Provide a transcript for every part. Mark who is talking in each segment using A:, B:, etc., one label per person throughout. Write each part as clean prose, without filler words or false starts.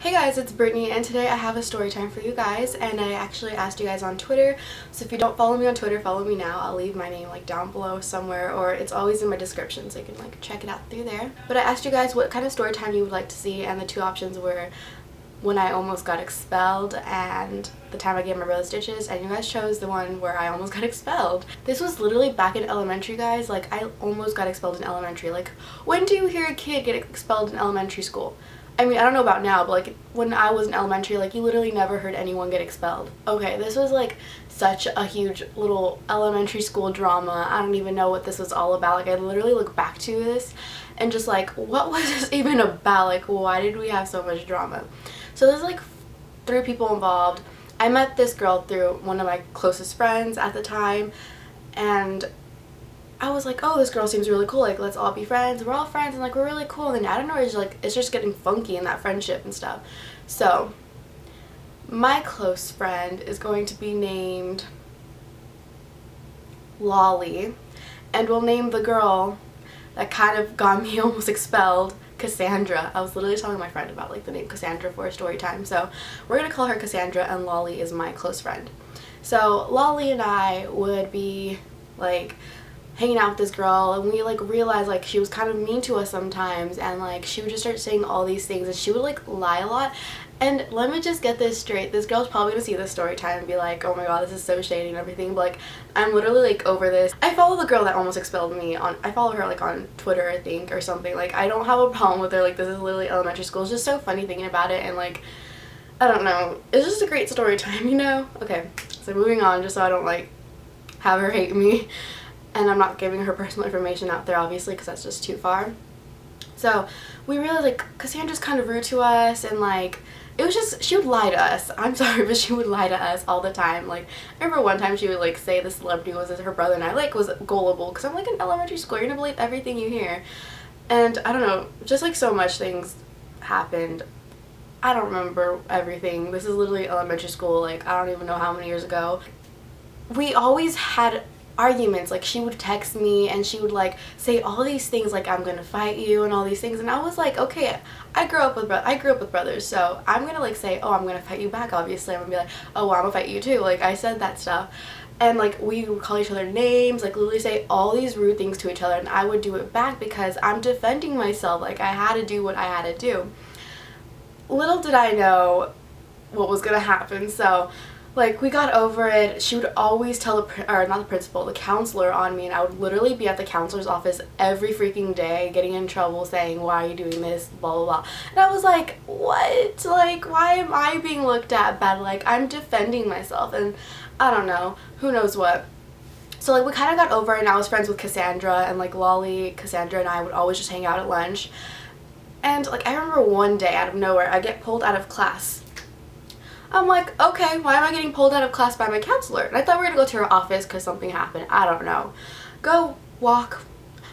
A: Hey guys, it's Brittany, and today I have a story time for you guys, and I actually asked you guys on Twitter, so if you don't follow me on Twitter, follow me now. I'll leave my name down below somewhere, or it's always in my description, so you can check it out through there. But I asked you guys what kind of story time you would like to see, and the two options were when I almost got expelled and the time I gave my brother stitches, and you guys chose the one where I almost got expelled. This was literally back in elementary, guys. I almost got expelled in elementary. When do you hear a kid get expelled in elementary school? I mean, I don't know about now, but when I was in elementary, you literally never heard anyone get expelled. Okay, this was such a huge little elementary school drama. I don't even know what this was all about. I literally look back to this and just what was this even about? Why did we have so much drama? So there's 3 people involved. I met this girl through one of my closest friends at the time, and I was like, oh, this girl seems really cool, let's all be friends. We're all friends, and we're really cool. And then I don't know, it's just getting funky in that friendship and stuff. So my close friend is going to be named Lolly, and we'll name the girl that kind of got me almost expelled Cassandra. I was literally telling my friend about the name Cassandra for a story time, so we're gonna call her Cassandra, and Lolly is my close friend. So Lolly and I would be hanging out with this girl, and we realized she was kind of mean to us sometimes, and she would just start saying all these things, and she would lie a lot. And let me just get this straight, this girl's probably gonna see this story time and be like, oh my god, this is so shady and everything, but I'm literally over this. I follow the girl that almost expelled me I follow her on Twitter, I think, or something. I don't have a problem with her. This is literally elementary school. It's just so funny thinking about it, and I don't know, it's just a great story time, you know? Okay, so moving on, just so I don't have her hate me. And I'm not giving her personal information out there, obviously, because that's just too far. So we realized Cassandra's kind of rude to us, and it was just, she would lie to us. I'm sorry, but she would lie to us all the time. I remember one time she would say the celebrity was her brother, and I was gullible, because I'm in elementary school, you're gonna believe everything you hear. And I don't know, just so much things happened. I don't remember everything. This is literally elementary school, I don't even know how many years ago. We always had arguments. She would text me, and she would say all these things I'm gonna fight you and all these things, and I was okay, I grew up with brothers, so I'm gonna say, oh, I'm gonna fight you back. Obviously I'm gonna be oh, well, I'm gonna fight you too. I said that stuff, and we would call each other names, literally say all these rude things to each other, and I would do it back because I'm defending myself. I had to do what I had to do. Little did I know what was gonna happen. So we got over it. She would always tell the counselor on me, and I would literally be at the counselor's office every freaking day getting in trouble saying, why are you doing this, blah blah blah. And I was what? Why am I being looked at bad? I'm defending myself, and I don't know, who knows what. So we kind of got over it, and I was friends with Cassandra, and Lolly, Cassandra, and I would always just hang out at lunch. And I remember one day out of nowhere I get pulled out of class. I'm okay, why am I getting pulled out of class by my counselor? And I thought we were gonna go to her office because something happened. I don't know. Go walk.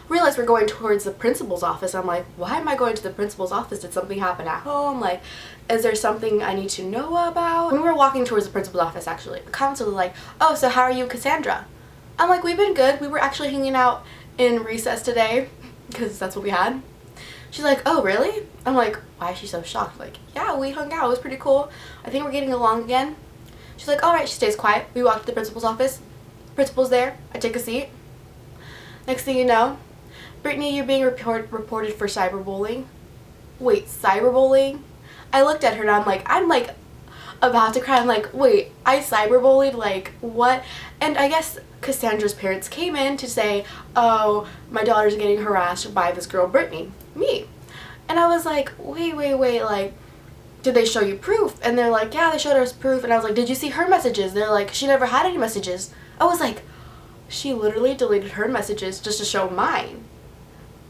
A: Realize we're going towards the principal's office. I'm why am I going to the principal's office? Did something happen at home? Is there something I need to know about? When we were walking towards the principal's office, actually, the counselor was oh, so how are you, Cassandra? I'm we've been good. We were actually hanging out in recess today because that's what we had. She's oh, really? I'm why is she so shocked? Yeah, we hung out. It was pretty cool. I think we're getting along again. She's alright. She stays quiet. We walk to the principal's office. Principal's there. I take a seat. Next thing you know, Brittany, you're being reported for cyberbullying. Wait, cyberbullying? I looked at her, and I'm about to cry. I'm wait, I cyberbullied? What? And I guess Cassandra's parents came in to say, oh, my daughter's getting harassed by this girl, Brittany. Me. And I was wait, did they show you proof? And they're yeah, they showed us proof. And I was did you see her messages? They're she never had any messages. I was she literally deleted her messages just to show mine.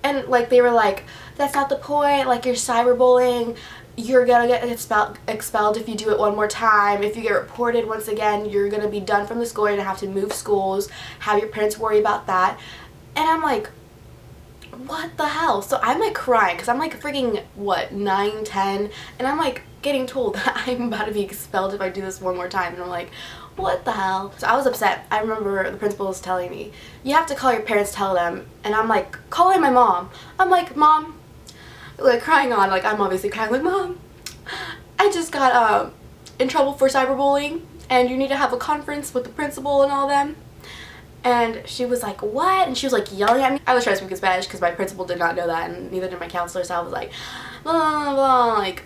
A: And they were that's not the point, you're cyberbullying, you're gonna get expelled if you do it one more time. If you get reported once again, you're gonna be done from the school. You're gonna have to move schools, have your parents worry about that. And I'm what the hell? So I'm crying because I'm freaking what, 9, 10, and I'm getting told that I'm about to be expelled if I do this one more time, and I'm what the hell? So I was upset. I remember the principal was telling me, you have to call your parents, tell them, and I'm calling my mom. I'm Mom, crying on, I'm obviously crying, Mom, just got in trouble for cyberbullying and you need to have a conference with the principal and all them. And she was like, what? And she was like yelling at me. I was trying to speak in Spanish because my principal did not know that and neither did my counselor, so I was like, blah, blah, blah, like,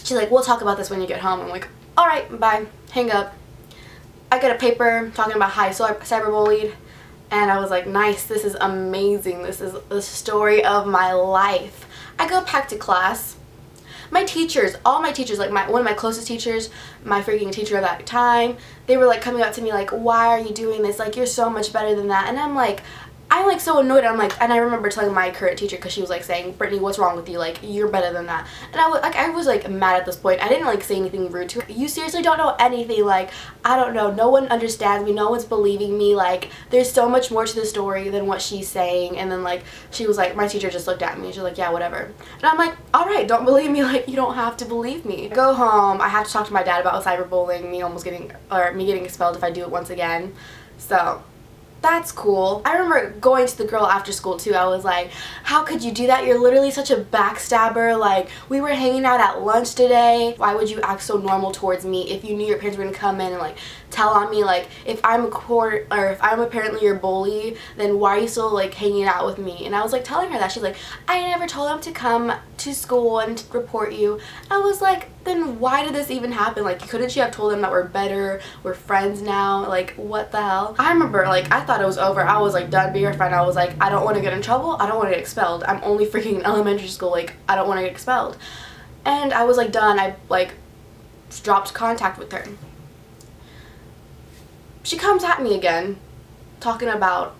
A: she's like, we'll talk about this when you get home. I'm like, alright, bye, hang up. I get a paper talking about how I cyberbullied and I was like, nice, this is amazing, this is the story of my life. I go back to class. My teachers, all my teachers, like one of my closest teachers, my freaking teacher of that time, they were like coming up to me like, why are you doing this? Like, you're so much better than that. And I'm like so annoyed. I'm like, and I remember telling my current teacher, because she was like saying, Brittany, what's wrong with you? Like, you're better than that. And I was like mad at this point. I didn't like say anything rude to her. You seriously don't know anything. Like, I don't know. No one understands me. No one's believing me. Like, there's so much more to the story than what she's saying. And then like, she was like, my teacher just looked at me. She's like, yeah, whatever. And I'm like, all right, don't believe me. Like, you don't have to believe me. I go home. I have to talk to my dad about cyberbullying, me getting expelled if I do it once again. So that's cool. I remember going to the girl after school too. I was like, how could you do that? You're literally such a backstabber. Like, we were hanging out at lunch today. Why would you act so normal towards me if you knew your parents were gonna come in and like tell on me? Like, if I'm apparently your bully, then why are you still like hanging out with me? And I was like telling her that. She's like, I never told them to come to school and report you. I was like, then why did this even happen? Like, couldn't you have told them that we're better, we're friends now? Like, what the hell? I remember, like, I thought it was over. I was like, done being her friend. I was like, I don't want to get in trouble. I don't want to get expelled. I'm only freaking in elementary school. Like, I don't want to get expelled. And I was like done. I like dropped contact with her. She comes at me again, talking about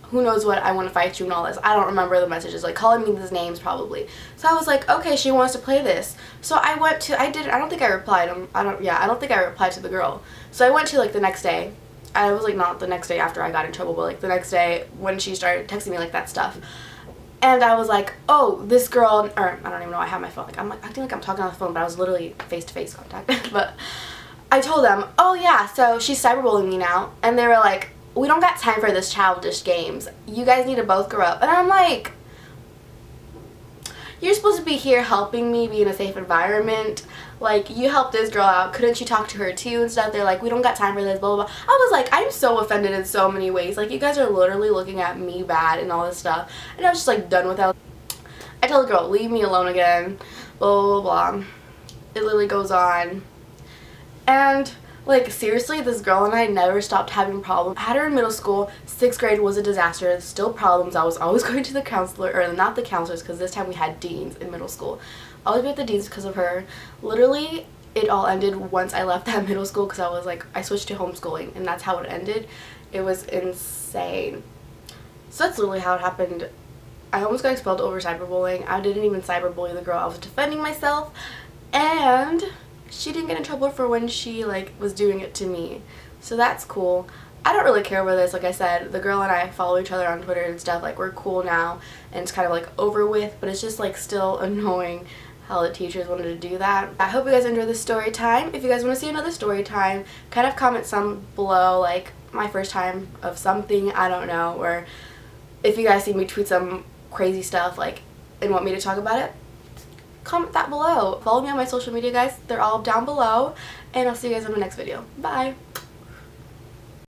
A: who knows what, I want to fight you and all this. I don't remember the messages, like calling me these names probably. So I was like, okay, she wants to play this. So I don't think I replied. I don't think I replied to the girl. So I went to like the next day. I was like, not the next day after I got in trouble, but like the next day when she started texting me like that stuff. And I was like, oh, this girl, or I don't even know, I have my phone. Like, I'm like acting like I'm talking on the phone, but I was literally face-to-face contact. But I told them, oh yeah, so she's cyberbullying me now. And they were like, we don't got time for this childish games. You guys need to both grow up. And I'm like, you're supposed to be here helping me be in a safe environment. Like, you helped this girl out. Couldn't you talk to her too and stuff? They're like, we don't got time for this, blah, blah, blah. I was like, I'm so offended in so many ways. Like, you guys are literally looking at me bad and all this stuff. And I was just like done with that. I tell the girl, leave me alone again, blah, blah, blah, blah. It literally goes on. And like, seriously, this girl and I never stopped having problems. I had her in middle school. 6th grade was a disaster. Still problems. I was always going to the counselor, or not the counselors, because this time we had deans in middle school. Always with the deans because of her. Literally, it all ended once I left that middle school because I was like, I switched to homeschooling, and that's how it ended. It was insane. So that's literally how it happened. I almost got expelled over cyberbullying. I didn't even cyberbully the girl. I was defending myself, and she didn't get in trouble for when she like was doing it to me. So that's cool. I don't really care about this. Like I said, the girl and I follow each other on Twitter and stuff. Like, we're cool now and it's kind of like over with, but it's just like still annoying how the teachers wanted to do that. I hope you guys enjoyed this story time. If you guys want to see another story time, kind of comment some below, like my first time of something, I don't know, or if you guys see me tweet some crazy stuff like and want me to talk about it, comment that below. Follow me on my social media, guys. They're all down below, and I'll see you guys in my next video. Bye!